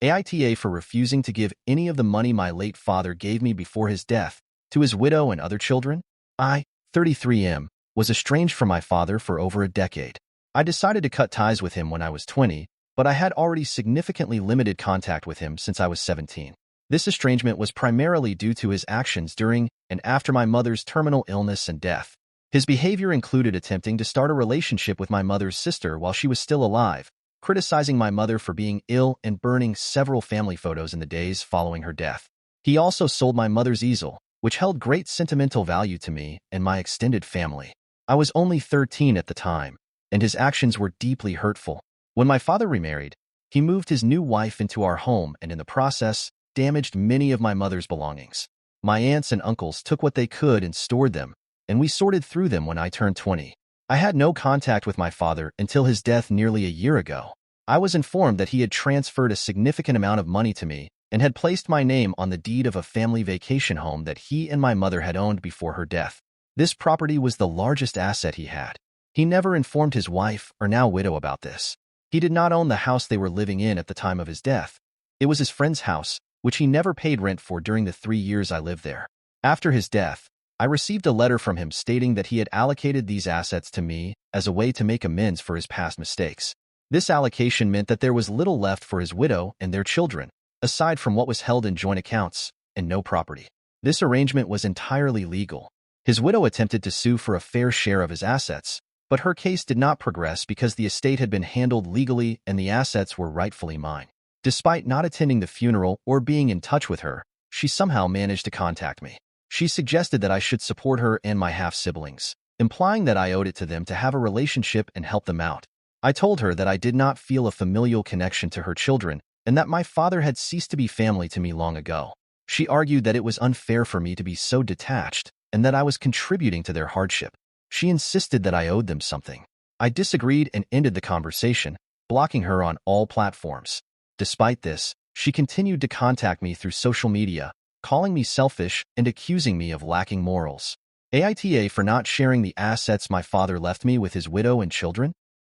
AITA for refusing to give any of the money my late father gave me before his death to his widow and other children. I, 33M, was estranged from my father for over a decade. I decided to cut ties with him when I was 20, but I had already significantly limited contact with him since I was 17. This estrangement was primarily due to his actions during and after my mother's terminal illness and death. His behavior included attempting to start a relationship with my mother's sister while she was still alive, criticizing my mother for being ill and burning several family photos in the days following her death. He also sold my mother's easel, which held great sentimental value to me and my extended family. I was only 13 at the time, and his actions were deeply hurtful. When my father remarried, he moved his new wife into our home and in the process, damaged many of my mother's belongings. My aunts and uncles took what they could and stored them, and we sorted through them when I turned 20. I had no contact with my father until his death nearly a year ago. I was informed that he had transferred a significant amount of money to me and had placed my name on the deed of a family vacation home that he and my mother had owned before her death. This property was the largest asset he had. He never informed his wife or now widow about this. He did not own the house they were living in at the time of his death. It was his friend's house, which he never paid rent for during the 3 years I lived there. After his death, I received a letter from him stating that he had allocated these assets to me as a way to make amends for his past mistakes. This allocation meant that there was little left for his widow and their children, aside from what was held in joint accounts, and no property. This arrangement was entirely legal. His widow attempted to sue for a fair share of his assets, but her case did not progress because the estate had been handled legally and the assets were rightfully mine. Despite not attending the funeral or being in touch with her, she somehow managed to contact me. She suggested that I should support her and my half-siblings, implying that I owed it to them to have a relationship and help them out. I told her that I did not feel a familial connection to her children and that my father had ceased to be family to me long ago. She argued that it was unfair for me to be so detached and that I was contributing to their hardship. She insisted that I owed them something. I disagreed and ended the conversation, blocking her on all platforms. Despite this, she continued to contact me through social media, calling me selfish and accusing me of lacking morals. AITA for not sharing the assets my father left me with his widow and children?